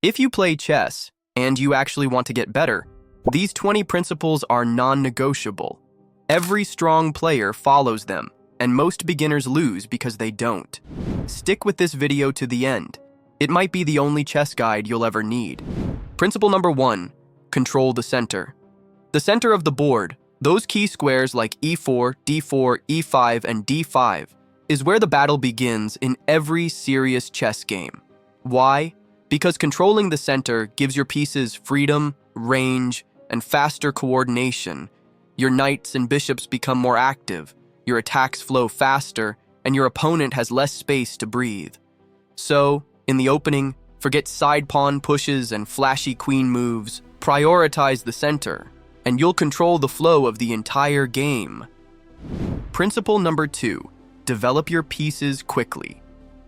If you play chess and you actually want to get better, these 20 principles are non-negotiable. Every strong player follows them, and most beginners lose because they don't. Stick with this video to the end. It might be the only chess guide you'll ever need. Principle number 1, control the center. The center of the board, those key squares like e4, d4, e5, and d5, is where the battle begins in every serious chess game. Why? Because controlling the center gives your pieces freedom, range, and faster coordination. Your knights and bishops become more active, your attacks flow faster, and your opponent has less space to breathe. So, in the opening, forget side pawn pushes and flashy queen moves, prioritize the center, and you'll control the flow of the entire game. Principle number 2, develop your pieces quickly.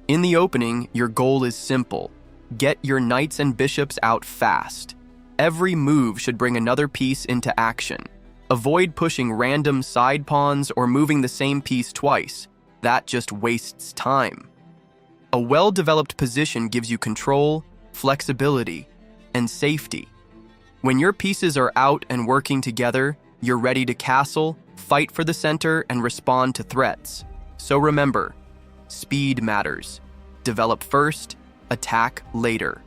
In the opening, your goal is simple. Get your knights and bishops out fast. Every move should bring another piece into action. Avoid pushing random side pawns or moving the same piece twice. That just wastes time. A well-developed position gives you control, flexibility, and safety. When your pieces are out and working together, you're ready to castle, fight for the center, and respond to threats. So remember, speed matters. Develop first, attack later.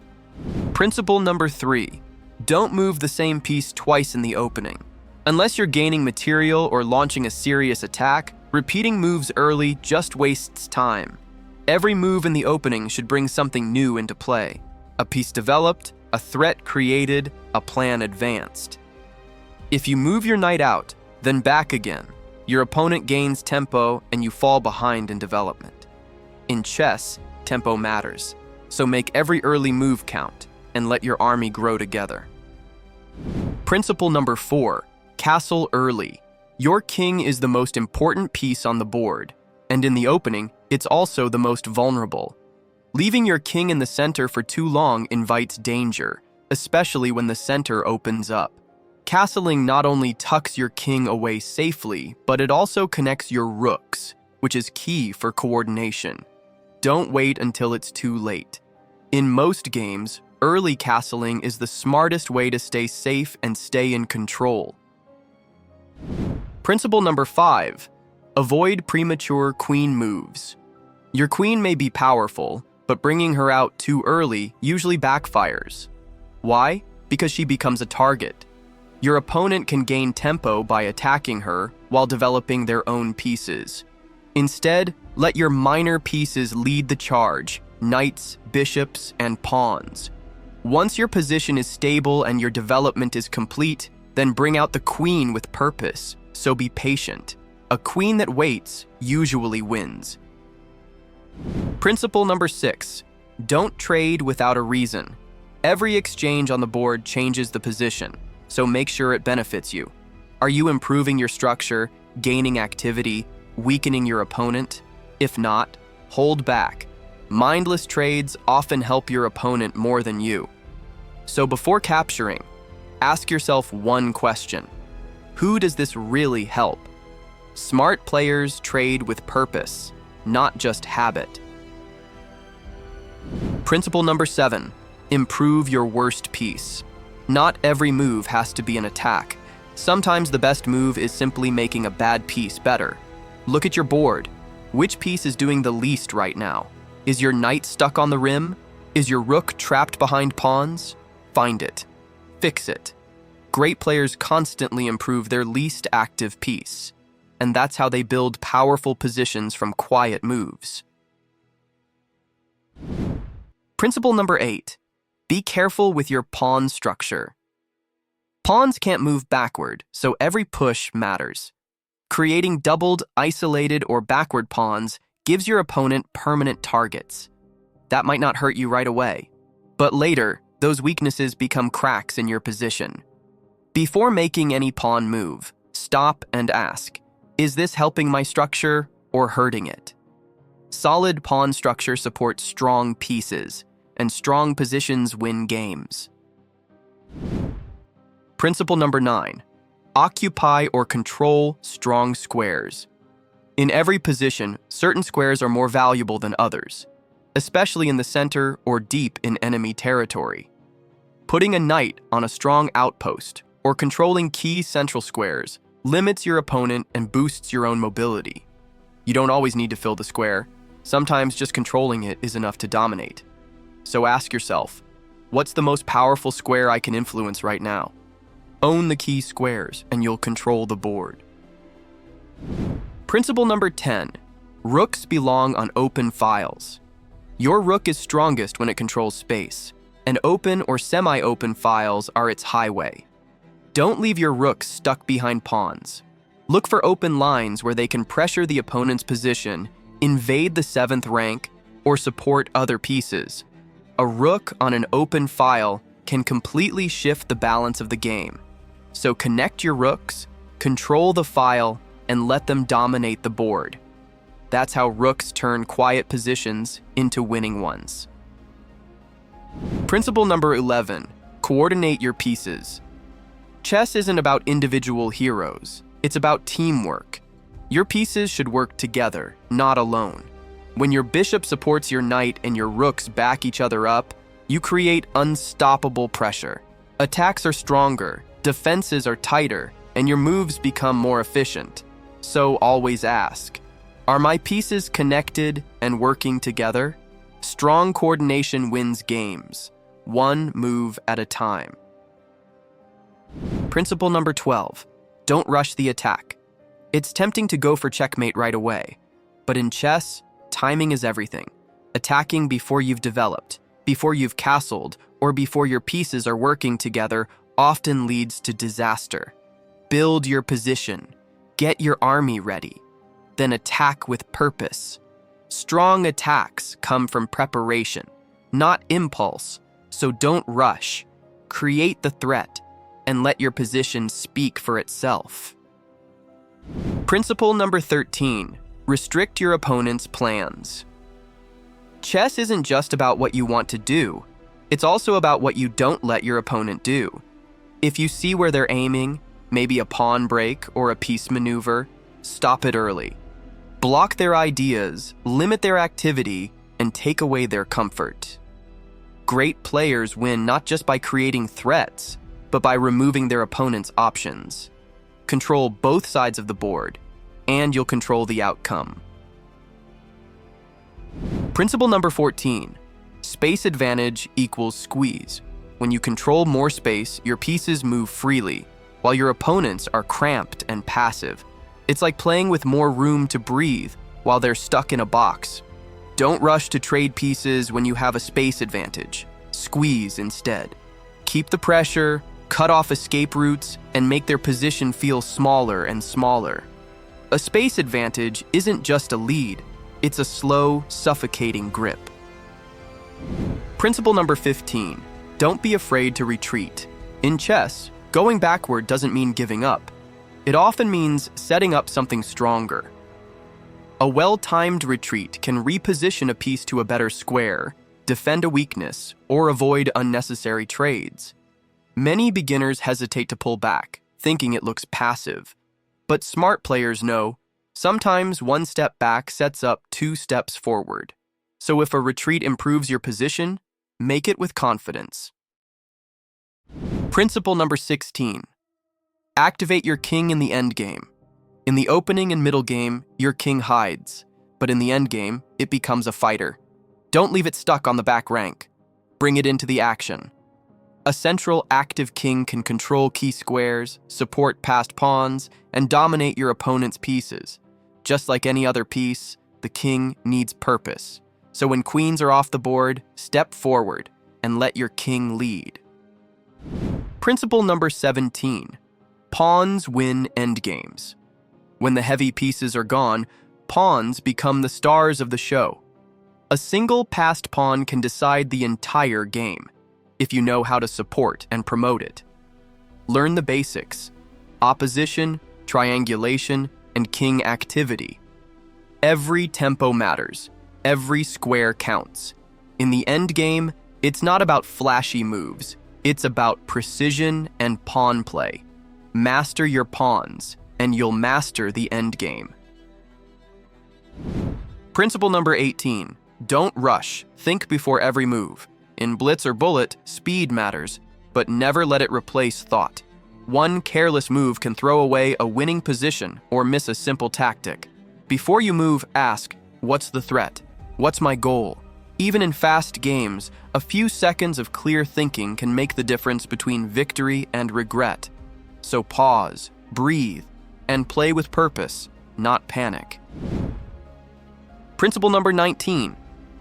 Principle number 3, don't move the same piece twice in the opening. Unless you're gaining material or launching a serious attack, repeating moves early just wastes time. Every move in the opening should bring something new into play. A piece developed, a threat created, a plan advanced. If you move your knight out, then back again, your opponent gains tempo and you fall behind in development. In chess, tempo matters, so make every early move count and let your army grow together. Principle number 4, castle early. Your king is the most important piece on the board, and in the opening, it's also the most vulnerable. Leaving your king in the center for too long invites danger, especially when the center opens up. Castling not only tucks your king away safely, but it also connects your rooks, which is key for coordination. Don't wait until it's too late. In most games, early castling is the smartest way to stay safe and stay in control. Principle number 5, avoid premature queen moves. Your queen may be powerful, but bringing her out too early usually backfires. Why? Because she becomes a target. Your opponent can gain tempo by attacking her while developing their own pieces. Instead, let your minor pieces lead the charge, knights, bishops, and pawns. Once your position is stable and your development is complete, then bring out the queen with purpose, so be patient. A queen that waits usually wins. Principle number 6, don't trade without a reason. Every exchange on the board changes the position, so make sure it benefits you. Are you improving your structure, gaining activity, weakening your opponent? If not, hold back. Mindless trades often help your opponent more than you. So before capturing, ask yourself one question. Who does this really help? Smart players trade with purpose, not just habit. Principle number 7, improve your worst piece. Not every move has to be an attack. Sometimes the best move is simply making a bad piece better. Look at your board. Which piece is doing the least right now? Is your knight stuck on the rim? Is your rook trapped behind pawns? Find it. Fix it. Great players constantly improve their least active piece, and that's how they build powerful positions from quiet moves. Principle number 8, be careful with your pawn structure. Pawns can't move backward, so every push matters. Creating doubled, isolated, or backward pawns gives your opponent permanent targets. That might not hurt you right away, but later, those weaknesses become cracks in your position. Before making any pawn move, stop and ask, is this helping my structure or hurting it? Solid pawn structure supports strong pieces, and strong positions win games. Principle number 9, occupy or control strong squares. In every position, certain squares are more valuable than others, especially in the center or deep in enemy territory. Putting a knight on a strong outpost or controlling key central squares limits your opponent and boosts your own mobility. You don't always need to fill the square. Sometimes just controlling it is enough to dominate. So ask yourself, what's the most powerful square I can influence right now? Own the key squares and you'll control the board. Principle number 10. Rooks belong on open files. Your rook is strongest when it controls space, and open or semi-open files are its highway. Don't leave your rook stuck behind pawns. Look for open lines where they can pressure the opponent's position, invade the 7th rank, or support other pieces. A rook on an open file can completely shift the balance of the game. So connect your rooks, control the file, and let them dominate the board. That's how rooks turn quiet positions into winning ones. Principle number 11. Coordinate your pieces. Chess isn't about individual heroes. It's about teamwork. Your pieces should work together, not alone. When your bishop supports your knight and your rooks back each other up, you create unstoppable pressure. Attacks are stronger, defenses are tighter, and your moves become more efficient. So always ask, are my pieces connected and working together? Strong coordination wins games, one move at a time. Principle number 12. Don't rush the attack. It's tempting to go for checkmate right away, but in chess, timing is everything. Attacking before you've developed, before you've castled, or before your pieces are working together often leads to disaster. Build your position. Get your army ready. Then attack with purpose. Strong attacks come from preparation, not impulse, so don't rush. Create the threat and let your position speak for itself. Principle number 13. Restrict your opponent's plans. Chess isn't just about what you want to do. It's also about what you don't let your opponent do. If you see where they're aiming, maybe a pawn break or a piece maneuver, stop it early. Block their ideas, limit their activity, and take away their comfort. Great players win not just by creating threats, but by removing their opponent's options. Control both sides of the board, and you'll control the outcome. Principle number 14. Space advantage equals squeeze. When you control more space, your pieces move freely, while your opponents are cramped and passive. It's like playing with more room to breathe while they're stuck in a box. Don't rush to trade pieces when you have a space advantage. Squeeze instead. Keep the pressure, cut off escape routes, and make their position feel smaller and smaller. A space advantage isn't just a lead, it's a slow, suffocating grip. Principle number 15. Don't be afraid to retreat. In chess, going backward doesn't mean giving up. It often means setting up something stronger. A well-timed retreat can reposition a piece to a better square, defend a weakness, or avoid unnecessary trades. Many beginners hesitate to pull back, thinking it looks passive. But smart players know, sometimes one step back sets up 2 steps forward. So if a retreat improves your position, make it with confidence. Principle number 16. Activate your king in the endgame. In the opening and middle game, your king hides, but in the endgame, it becomes a fighter. Don't leave it stuck on the back rank. Bring it into the action. A central active king can control key squares, support passed pawns, and dominate your opponent's pieces. Just like any other piece, the king needs purpose. So when queens are off the board, step forward and let your king lead. Principle number 17. Pawns win endgames. When the heavy pieces are gone, pawns become the stars of the show. A single passed pawn can decide the entire game, if you know how to support and promote it. Learn the basics: opposition, triangulation, and king activity. Every tempo matters. Every square counts. In the endgame, it's not about flashy moves. It's about precision and pawn play. Master your pawns, and you'll master the endgame. Principle number 18. Don't rush. Think before every move. In blitz or bullet, speed matters. but never let it replace thought. One careless move can throw away a winning position or miss a simple tactic. Before you move, ask, what's the threat? What's my goal? Even in fast games, a few seconds of clear thinking can make the difference between victory and regret. So pause, breathe, and play with purpose, not panic. Principle number 19.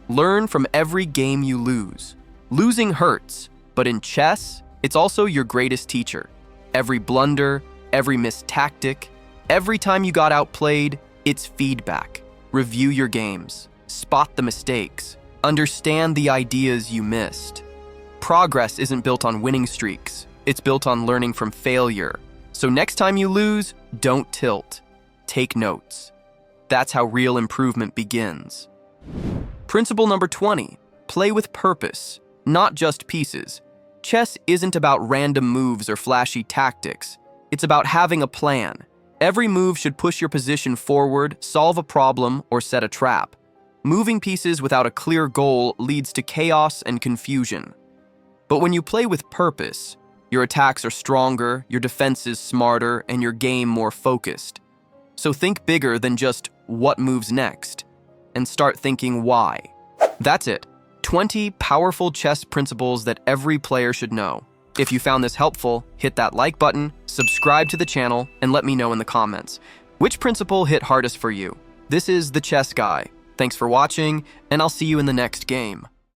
Learn from every game you lose. Losing hurts, but in chess, it's also your greatest teacher. Every blunder, every missed tactic, every time you got outplayed, it's feedback. Review your games, spot the mistakes, understand the ideas you missed. Progress isn't built on winning streaks, it's built on learning from failure. So next time you lose, don't tilt. Take notes. That's how real improvement begins. Principle number 20. Play with purpose, not just pieces. Chess isn't about random moves or flashy tactics. It's about having a plan. Every move should push your position forward, solve a problem, or set a trap. Moving pieces without a clear goal leads to chaos and confusion. But when you play with purpose, your attacks are stronger, your defense is smarter, and your game more focused. So think bigger than just what moves next, and start thinking why. That's it. 20 powerful chess principles that every player should know. If you found this helpful, hit that like button, subscribe to the channel, and let me know in the comments. Which principle hit hardest for you? This is The Chess Guy. Thanks for watching, and I'll see you in the next game.